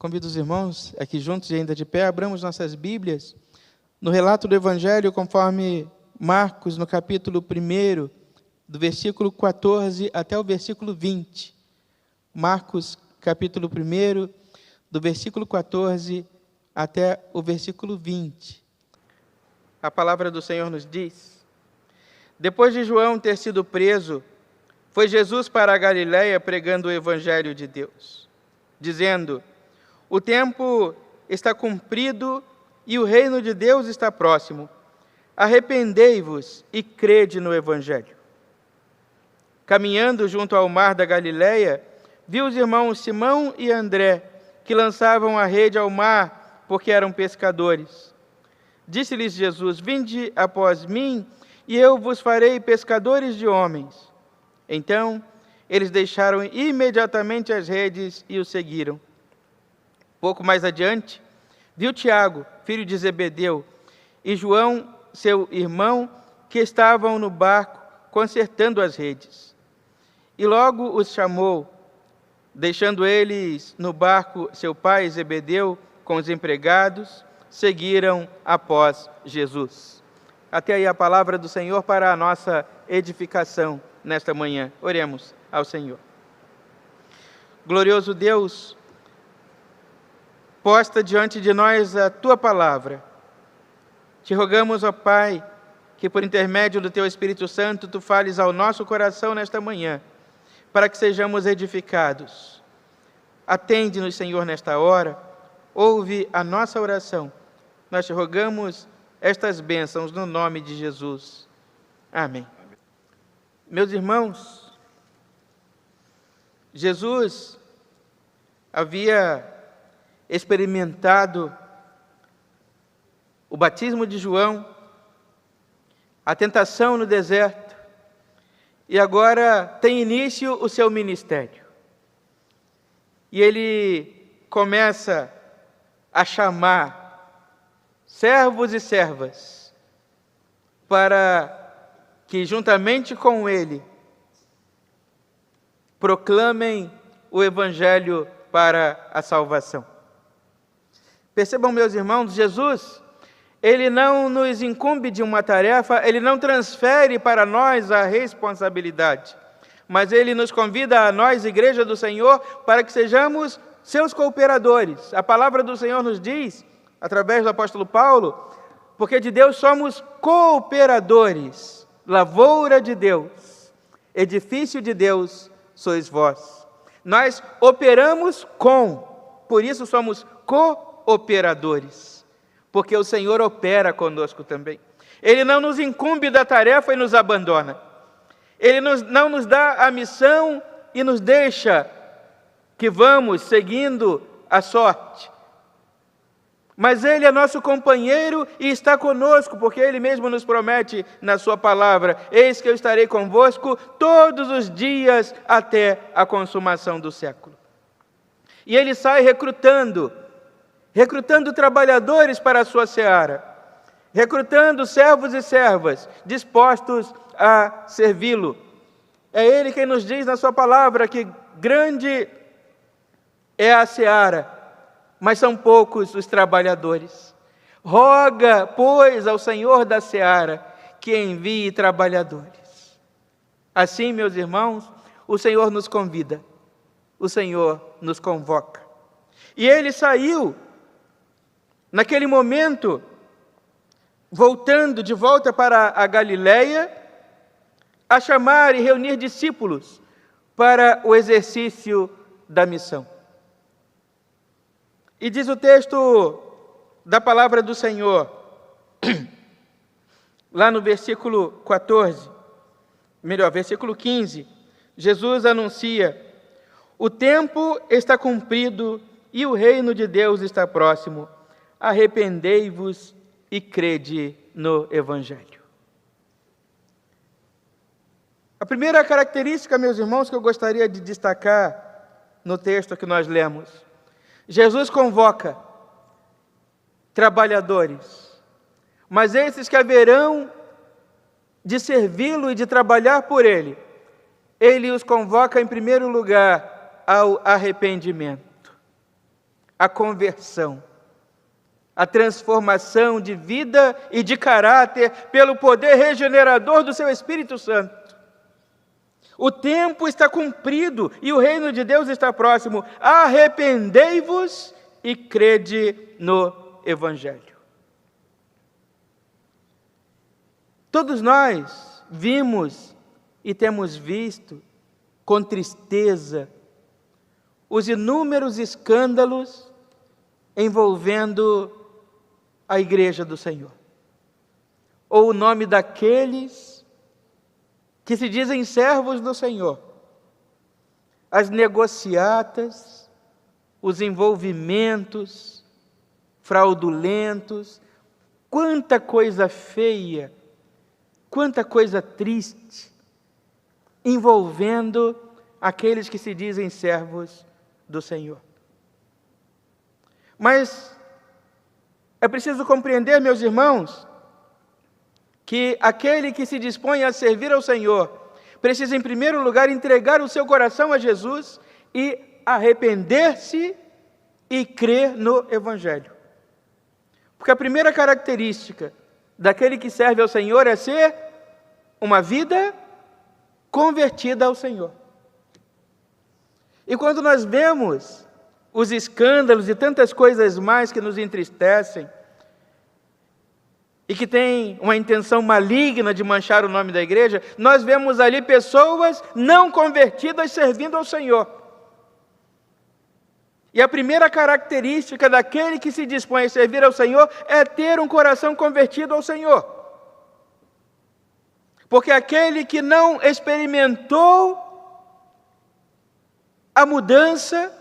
Convido os irmãos aqui juntos e ainda de pé, abramos nossas Bíblias no relato do Evangelho conforme Marcos, no capítulo 1, do versículo 14 até o versículo 20. Marcos, capítulo 1, do versículo 14 até o versículo 20. A palavra do Senhor nos diz: depois de João ter sido preso, foi Jesus para a Galiléia pregando o Evangelho de Deus, dizendo: o tempo está cumprido e o reino de Deus está próximo. Arrependei-vos e crede no Evangelho. Caminhando junto ao mar da Galiléia, viu os irmãos Simão e André, que lançavam a rede ao mar, porque eram pescadores. Disse-lhes Jesus: vinde após mim, e eu vos farei pescadores de homens. Então, eles deixaram imediatamente as redes e o seguiram. Pouco mais adiante, viu Tiago, filho de Zebedeu, e João, seu irmão, que estavam no barco, consertando as redes. E logo os chamou, deixando eles no barco seu pai Zebedeu com os empregados, seguiram após Jesus. Até aí a palavra do Senhor para a nossa edificação nesta manhã. Oremos ao Senhor. Glorioso Deus, posta diante de nós a Tua palavra. Te rogamos, ó Pai, que por intermédio do Teu Espírito Santo, Tu fales ao nosso coração nesta manhã, para que sejamos edificados. Atende-nos, Senhor, nesta hora, ouve a nossa oração. Nós te rogamos estas bênçãos no nome de Jesus. Amém. Meus irmãos, Jesus havia experimentado o batismo de João, a tentação no deserto, e agora tem início o seu ministério. E ele começa a chamar servos e servas para que, juntamente com ele, proclamem o Evangelho para a salvação. Percebam, meus irmãos, Jesus, ele não nos incumbe de uma tarefa, ele não transfere para nós a responsabilidade, mas ele nos convida a nós, Igreja do Senhor, para que sejamos seus cooperadores. A palavra do Senhor nos diz, através do apóstolo Paulo, porque de Deus somos cooperadores, lavoura de Deus, edifício de Deus sois vós. Nós operamos por isso somos cooperadores, porque o Senhor opera conosco também. Ele não nos incumbe da tarefa e nos abandona. Ele não nos dá a missão e nos deixa que vamos seguindo a sorte. Mas Ele é nosso companheiro e está conosco, porque Ele mesmo nos promete na sua palavra: eis que eu estarei convosco todos os dias até a consumação do século. E Ele sai recrutando trabalhadores para a sua seara, recrutando servos e servas dispostos a servi-lo. É Ele quem nos diz na sua palavra que grande é a seara, mas são poucos os trabalhadores. Roga, pois, ao Senhor da seara que envie trabalhadores. Assim, meus irmãos, o Senhor nos convida, o Senhor nos convoca. E ele saiu, naquele momento, voltando de volta para a Galiléia, a chamar e reunir discípulos para o exercício da missão. E diz o texto da palavra do Senhor, lá no versículo 15, Jesus anuncia: o tempo está cumprido e o reino de Deus está próximo. Arrependei-vos e crede no Evangelho. A primeira característica, meus irmãos, que eu gostaria de destacar no texto que nós lemos: Jesus convoca trabalhadores, mas esses que haverão de servi-lo e de trabalhar por ele, ele os convoca em primeiro lugar ao arrependimento. a conversão, a transformação de vida e de caráter pelo poder regenerador do seu Espírito Santo. O tempo está cumprido e o reino de Deus está próximo. Arrependei-vos e crede no Evangelho. Todos nós vimos e temos visto com tristeza os inúmeros escândalos envolvendo a Igreja do Senhor, ou o nome daqueles que se dizem servos do Senhor, as negociatas, os envolvimentos fraudulentos, quanta coisa feia, quanta coisa triste, envolvendo aqueles que se dizem servos do Senhor. Mas é preciso compreender, meus irmãos, que aquele que se dispõe a servir ao Senhor precisa, em primeiro lugar, entregar o seu coração a Jesus e arrepender-se e crer no Evangelho. Porque a primeira característica daquele que serve ao Senhor é ser uma vida convertida ao Senhor. E quando nós vemos os escândalos e tantas coisas mais que nos entristecem, e que tem uma intenção maligna de manchar o nome da igreja, nós vemos ali pessoas não convertidas servindo ao Senhor. E a primeira característica daquele que se dispõe a servir ao Senhor é ter um coração convertido ao Senhor. Porque aquele que não experimentou a mudança,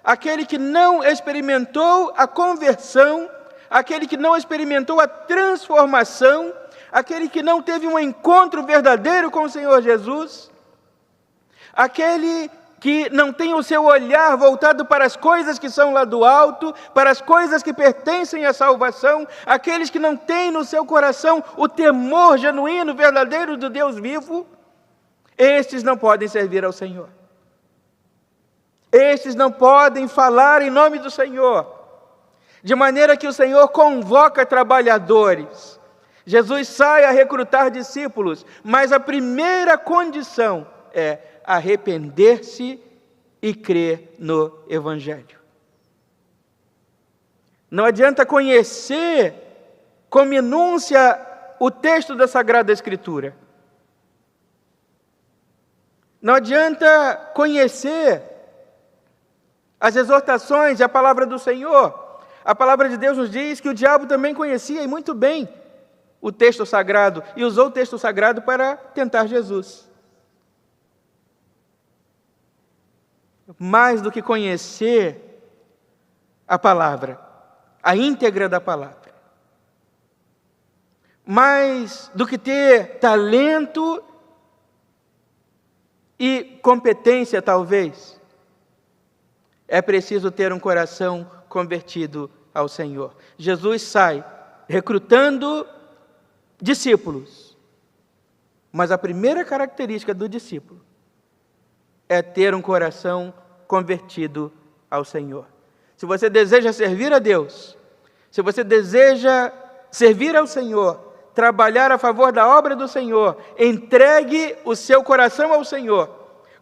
aquele que não experimentou a conversão, aquele que não experimentou a transformação, aquele que não teve um encontro verdadeiro com o Senhor Jesus, aquele que não tem o seu olhar voltado para as coisas que são lá do alto, para as coisas que pertencem à salvação, aqueles que não têm no seu coração o temor genuíno, verdadeiro do Deus vivo, estes não podem servir ao Senhor. Estes não podem falar em nome do Senhor. De maneira que o Senhor convoca trabalhadores. Jesus sai a recrutar discípulos, mas a primeira condição é arrepender-se e crer no Evangelho. Não adianta conhecer com minúcia o texto da Sagrada Escritura. Não adianta conhecer as exortações e a palavra do Senhor. A palavra de Deus nos diz que o diabo também conhecia e muito bem o texto sagrado e usou o texto sagrado para tentar Jesus. Mais do que conhecer a palavra, a íntegra da palavra, mais do que ter talento e competência, talvez, é preciso ter um coração convertido ao Senhor. Jesus sai recrutando discípulos, mas a primeira característica do discípulo é ter um coração convertido ao Senhor. Se você deseja servir a Deus, se você deseja servir ao Senhor, trabalhar a favor da obra do Senhor, entregue o seu coração ao Senhor,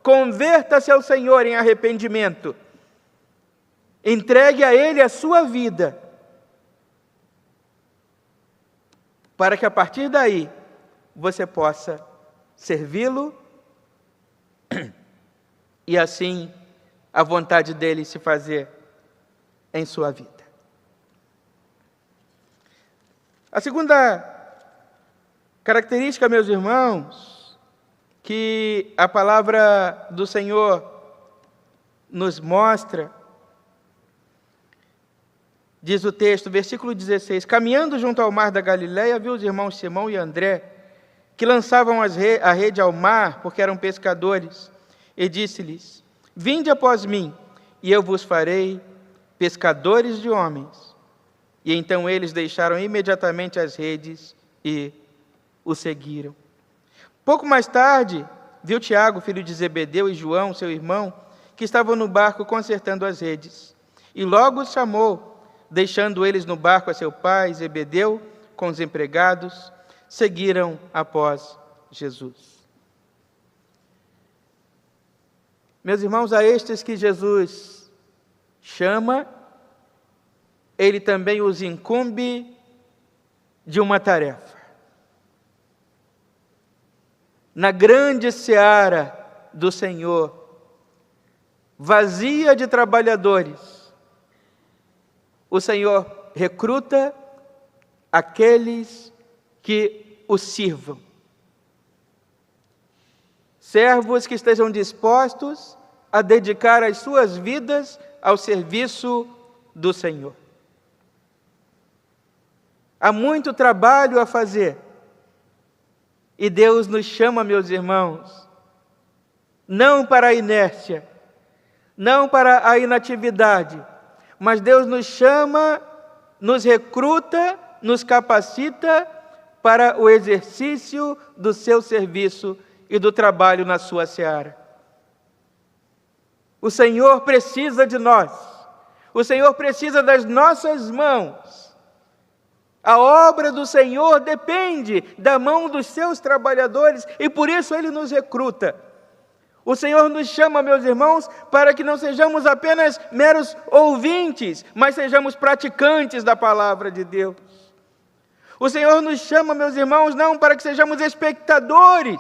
converta-se ao Senhor em arrependimento, entregue a Ele a sua vida, para que a partir daí você possa servi-lo e assim a vontade dele se fazer em sua vida. A segunda característica, meus irmãos, que a palavra do Senhor nos mostra, diz o texto, versículo 16: caminhando junto ao mar da Galileia, viu os irmãos Simão e André, que lançavam a rede ao mar, porque eram pescadores, e disse-lhes: vinde após mim, e eu vos farei pescadores de homens. E então eles deixaram imediatamente as redes e o seguiram. Pouco mais tarde, viu Tiago, filho de Zebedeu, e João, seu irmão, que estavam no barco consertando as redes. E logo os chamou, deixando eles no barco a seu pai, Zebedeu, com os empregados, seguiram após Jesus. Meus irmãos, a estes que Jesus chama, Ele também os incumbe de uma tarefa. Na grande seara do Senhor, vazia de trabalhadores, o Senhor recruta aqueles que o sirvam. Servos que estejam dispostos a dedicar as suas vidas ao serviço do Senhor. Há muito trabalho a fazer. E Deus nos chama, meus irmãos, não para a inércia, não para a inatividade, mas Deus nos chama, nos recruta, nos capacita para o exercício do seu serviço e do trabalho na sua seara. O Senhor precisa de nós, o Senhor precisa das nossas mãos. A obra do Senhor depende da mão dos seus trabalhadores e por isso Ele nos recruta. O Senhor nos chama, meus irmãos, para que não sejamos apenas meros ouvintes, mas sejamos praticantes da palavra de Deus. O Senhor nos chama, meus irmãos, não para que sejamos espectadores,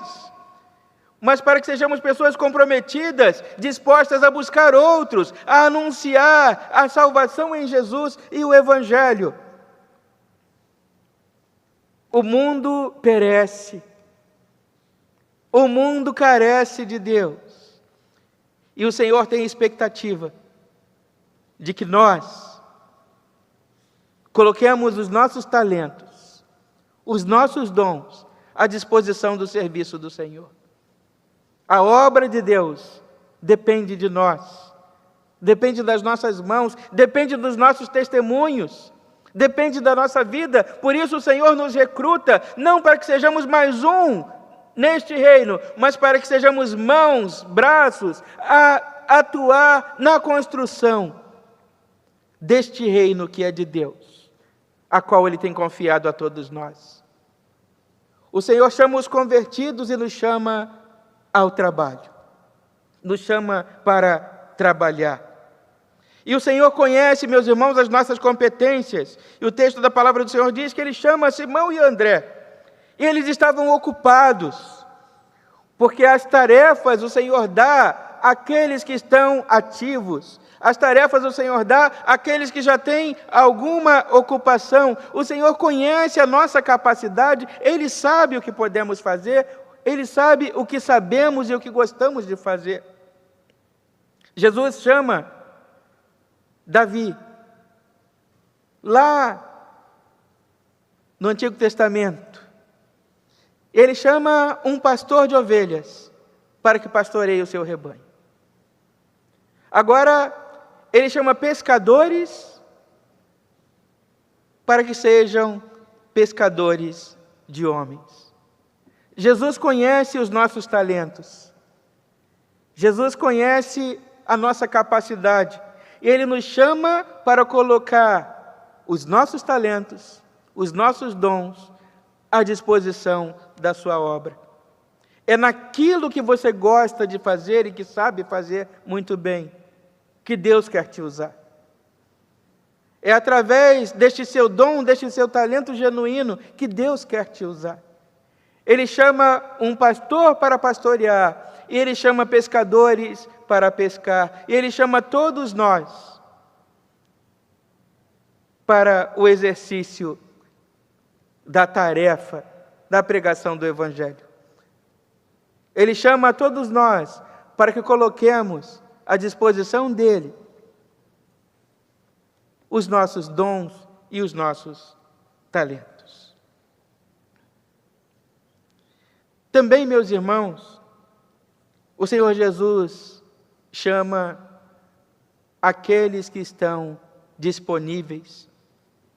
mas para que sejamos pessoas comprometidas, dispostas a buscar outros, a anunciar a salvação em Jesus e o Evangelho. O mundo perece, o mundo carece de Deus, e o Senhor tem expectativa de que nós coloquemos os nossos talentos, os nossos dons à disposição do serviço do Senhor. A obra de Deus depende de nós, depende das nossas mãos, depende dos nossos testemunhos, depende da nossa vida. Por isso o Senhor nos recruta, não para que sejamos mais um neste reino, mas para que sejamos mãos, braços, a atuar na construção deste reino que é de Deus, a qual Ele tem confiado a todos nós. O Senhor chama os convertidos e nos chama ao trabalho, nos chama para trabalhar. E o Senhor conhece, meus irmãos, as nossas competências. E o texto da palavra do Senhor diz que Ele chama Simão e André. E eles estavam ocupados, porque as tarefas o Senhor dá àqueles que estão ativos. As tarefas o Senhor dá àqueles que já têm alguma ocupação. O Senhor conhece a nossa capacidade, Ele sabe o que podemos fazer, Ele sabe o que sabemos e o que gostamos de fazer. Jesus chama Davi, lá no Antigo Testamento, Ele chama um pastor de ovelhas para que pastoreie o seu rebanho. Agora, Ele chama pescadores para que sejam pescadores de homens. Jesus conhece os nossos talentos. Jesus conhece a nossa capacidade. E Ele nos chama para colocar os nossos talentos, os nossos dons à disposição da sua obra. É naquilo que você gosta de fazer e que sabe fazer muito bem que Deus quer te usar. É através deste seu dom, deste seu talento genuíno que Deus quer te usar. Ele chama um pastor para pastorear, e Ele chama pescadores para pescar, e Ele chama todos nós para o exercício da tarefa da pregação do Evangelho. Ele chama todos nós para que coloquemos à disposição dEle os nossos dons e os nossos talentos. Também, meus irmãos, o Senhor Jesus chama aqueles que estão disponíveis.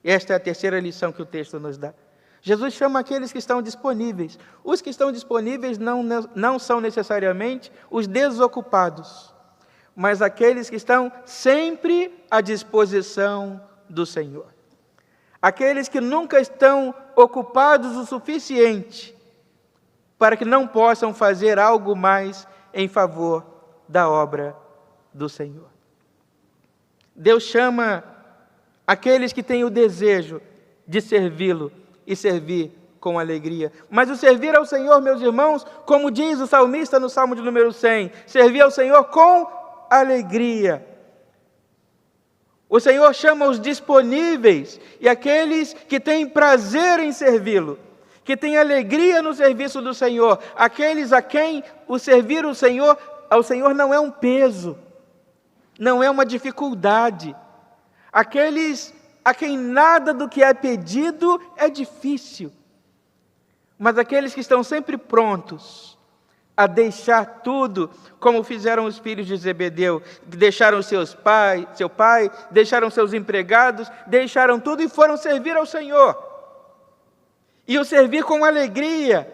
Esta é a terceira lição que o texto nos dá. Jesus chama aqueles que estão disponíveis. Os que estão disponíveis não são necessariamente os desocupados, mas aqueles que estão sempre à disposição do Senhor. Aqueles que nunca estão ocupados o suficiente para que não possam fazer algo mais em favor da obra do Senhor. Deus chama aqueles que têm o desejo de servi-lo e servir com alegria. Mas o servir ao Senhor, meus irmãos, como diz o salmista no Salmo de número 100, servir ao Senhor com alegria. O Senhor chama os disponíveis e aqueles que têm prazer em servi-lo, que têm alegria no serviço do Senhor, aqueles a quem o servir ao Senhor não é um peso, não é uma dificuldade, aqueles a quem nada do que é pedido é difícil, mas aqueles que estão sempre prontos a deixar tudo, como fizeram os filhos de Zebedeu, que deixaram seu pai, deixaram seus empregados, deixaram tudo e foram servir ao Senhor. E o servir com alegria,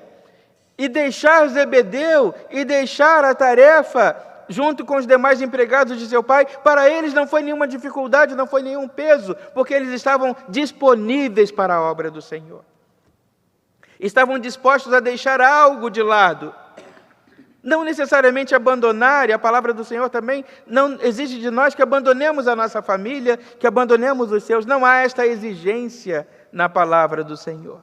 e deixar Zebedeu, e deixar a tarefa junto com os demais empregados de seu pai, para eles não foi nenhuma dificuldade, não foi nenhum peso, porque eles estavam disponíveis para a obra do Senhor. Estavam dispostos a deixar algo de lado. Não necessariamente abandonar, e a palavra do Senhor também não exige de nós que abandonemos a nossa família, que abandonemos os seus. Não há esta exigência na palavra do Senhor.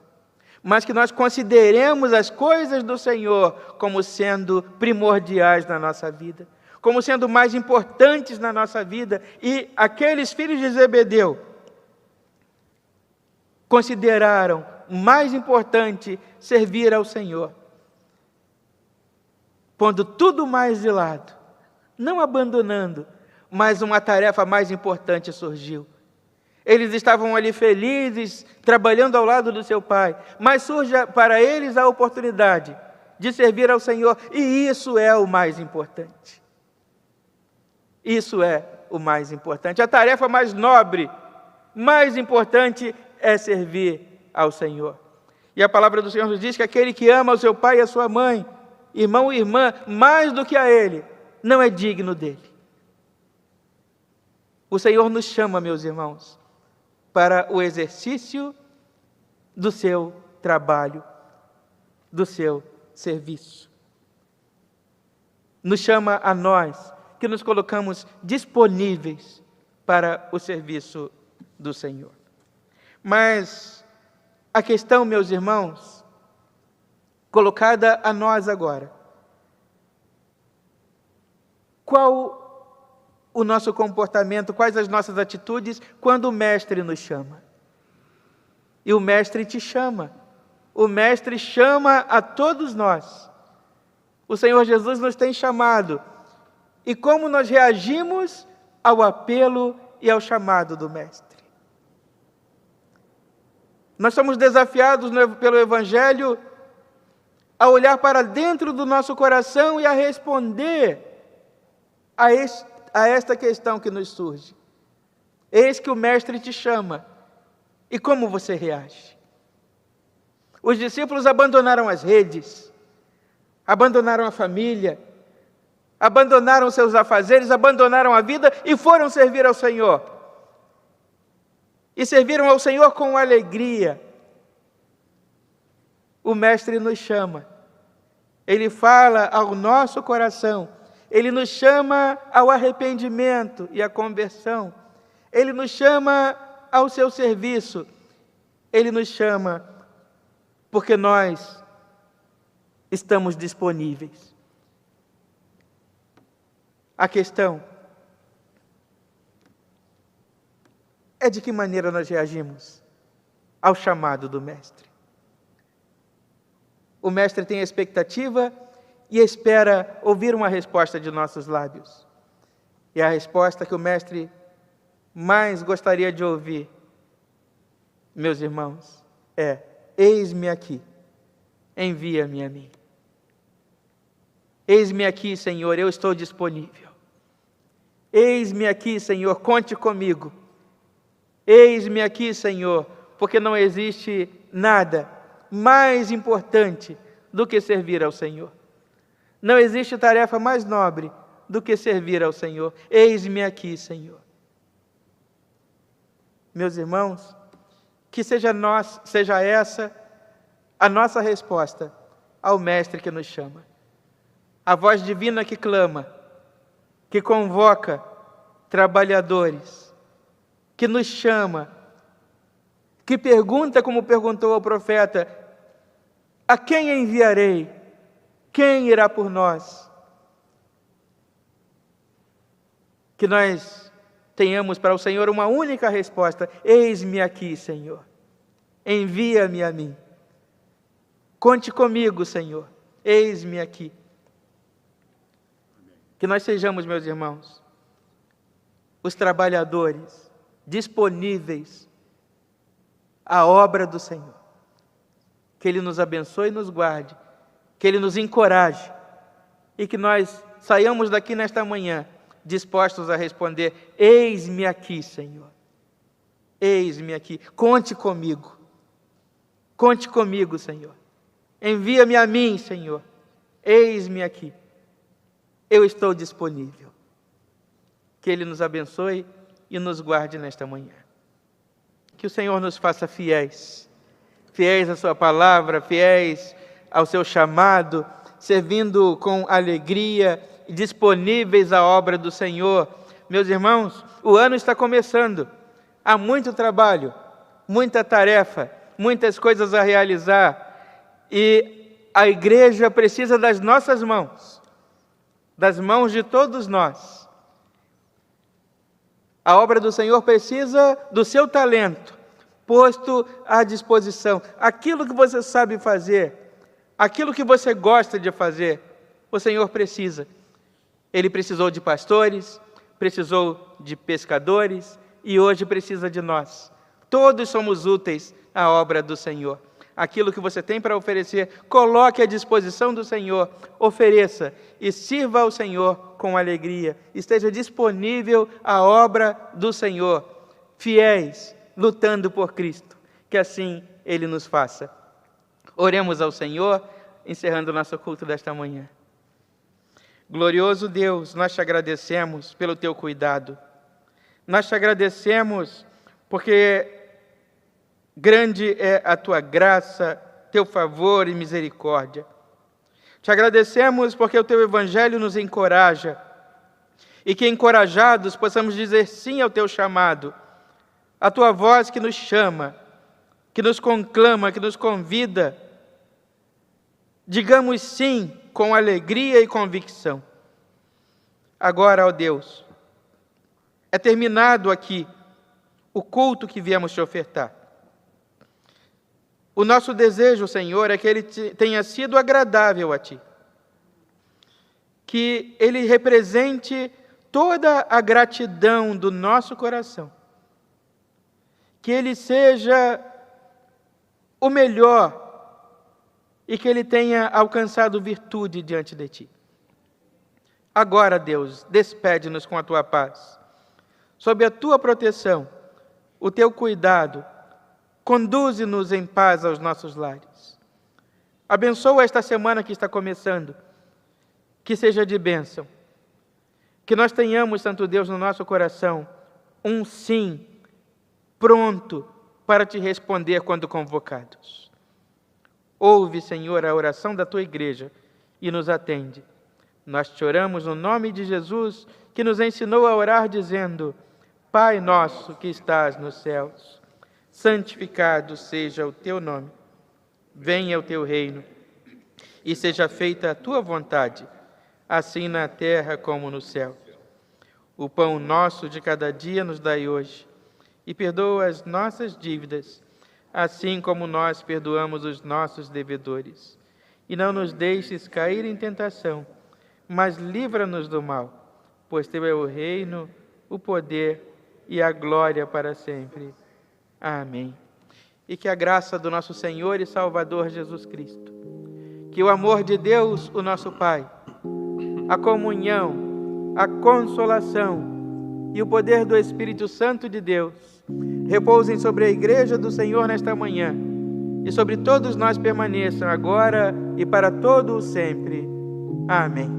Mas que nós consideremos as coisas do Senhor como sendo primordiais na nossa vida, como sendo mais importantes na nossa vida. E aqueles filhos de Zebedeu consideraram mais importante servir ao Senhor, pondo tudo mais de lado, não abandonando, mas uma tarefa mais importante surgiu. Eles estavam ali felizes, trabalhando ao lado do seu pai, mas surge para eles a oportunidade de servir ao Senhor, e isso é o mais importante. Isso é o mais importante. A tarefa mais nobre, mais importante é servir ao Senhor. E a palavra do Senhor nos diz que aquele que ama o seu pai e a sua mãe, irmão e irmã, mais do que a ele, não é digno dele. O Senhor nos chama, meus irmãos, para o exercício do seu trabalho, do seu serviço. Nos chama a nós, que nos colocamos disponíveis para o serviço do Senhor. Mas a questão, meus irmãos, colocada a nós agora: qual o nosso comportamento, quais as nossas atitudes quando o Mestre nos chama? E o Mestre te chama, o Mestre chama a todos nós. O Senhor Jesus nos tem chamado, e como nós reagimos ao apelo e ao chamado do Mestre? Nós somos desafiados pelo Evangelho a olhar para dentro do nosso coração e a responder a esta questão que nos surge. Eis que o Mestre te chama. E como você reage? Os discípulos abandonaram as redes, abandonaram a família, abandonaram seus afazeres, abandonaram a vida e foram servir ao Senhor. E serviram ao Senhor com alegria. O Mestre nos chama. Ele fala ao nosso coração. Ele nos chama ao arrependimento e à conversão. Ele nos chama ao seu serviço. Ele nos chama porque nós estamos disponíveis. A questão é de que maneira nós reagimos ao chamado do Mestre. O Mestre tem a expectativa e espera ouvir uma resposta de nossos lábios. E a resposta que o Mestre mais gostaria de ouvir, meus irmãos, é: eis-me aqui, envia-me a mim. Eis-me aqui, Senhor, eu estou disponível. Eis-me aqui, Senhor, conte comigo. Eis-me aqui, Senhor, porque não existe nada mais importante do que servir ao Senhor. Não existe tarefa mais nobre do que servir ao Senhor. Eis-me aqui, Senhor. Meus irmãos, que seja essa a nossa resposta ao Mestre que nos chama. A voz divina que clama, que convoca trabalhadores, que nos chama, que pergunta como perguntou ao profeta: a quem enviarei? Quem irá por nós? Que nós tenhamos para o Senhor uma única resposta: eis-me aqui, Senhor. Envia-me a mim. Conte comigo, Senhor. Eis-me aqui. Que nós sejamos, meus irmãos, os trabalhadores disponíveis à obra do Senhor. Que Ele nos abençoe e nos guarde, que Ele nos encoraje e que nós saiamos daqui nesta manhã dispostos a responder: eis-me aqui, Senhor. Eis-me aqui. Conte comigo. Conte comigo, Senhor. Envia-me a mim, Senhor. Eis-me aqui. Eu estou disponível. Que Ele nos abençoe e nos guarde nesta manhã. Que o Senhor nos faça fiéis. Fiéis à sua palavra, fiéis ao seu chamado, servindo com alegria e disponíveis à obra do Senhor. Meus irmãos, o ano está começando. Há muito trabalho, muita tarefa, muitas coisas a realizar. E a igreja precisa das nossas mãos, das mãos de todos nós. A obra do Senhor precisa do seu talento, posto à disposição. Aquilo que você sabe fazer, aquilo que você gosta de fazer, o Senhor precisa. Ele precisou de pastores, precisou de pescadores e hoje precisa de nós. Todos somos úteis à obra do Senhor. Aquilo que você tem para oferecer, coloque à disposição do Senhor, ofereça e sirva ao Senhor com alegria. Esteja disponível à obra do Senhor, fiéis, lutando por Cristo. Que assim Ele nos faça. Oremos ao Senhor, encerrando o nosso culto desta manhã. Glorioso Deus, nós te agradecemos pelo teu cuidado. Nós te agradecemos porque grande é a tua graça, teu favor e misericórdia. Te agradecemos porque o teu evangelho nos encoraja e que encorajados possamos dizer sim ao teu chamado, a tua voz que nos chama, que nos conclama, que nos convida. Digamos sim com alegria e convicção. Agora, ó Deus, é terminado aqui o culto que viemos te ofertar. O nosso desejo, Senhor, é que ele tenha sido agradável a Ti. Que ele represente toda a gratidão do nosso coração. Que ele seja o melhor e que ele tenha alcançado virtude diante de Ti. Agora, Deus, despede-nos com a Tua paz. Sob a Tua proteção, o Teu cuidado, conduze-nos em paz aos nossos lares. Abençoa esta semana que está começando, que seja de bênção. Que nós tenhamos, Santo Deus, no nosso coração, um sim pronto para Te responder quando convocados. Ouve, Senhor, a oração da Tua igreja e nos atende. Nós te oramos no nome de Jesus, que nos ensinou a orar dizendo: Pai nosso que estás nos céus, santificado seja o Teu nome. Venha o Teu reino e seja feita a Tua vontade, assim na terra como no céu. O pão nosso de cada dia nos dai hoje e perdoa as nossas dívidas, assim como nós perdoamos os nossos devedores. E não nos deixes cair em tentação, mas livra-nos do mal, pois Teu é o reino, o poder e a glória para sempre. Amém. E que a graça do nosso Senhor e Salvador Jesus Cristo, que o amor de Deus, o nosso Pai, a comunhão, a consolação e o poder do Espírito Santo de Deus repousem sobre a igreja do Senhor nesta manhã e sobre todos nós permaneçam agora e para todo o sempre. Amém.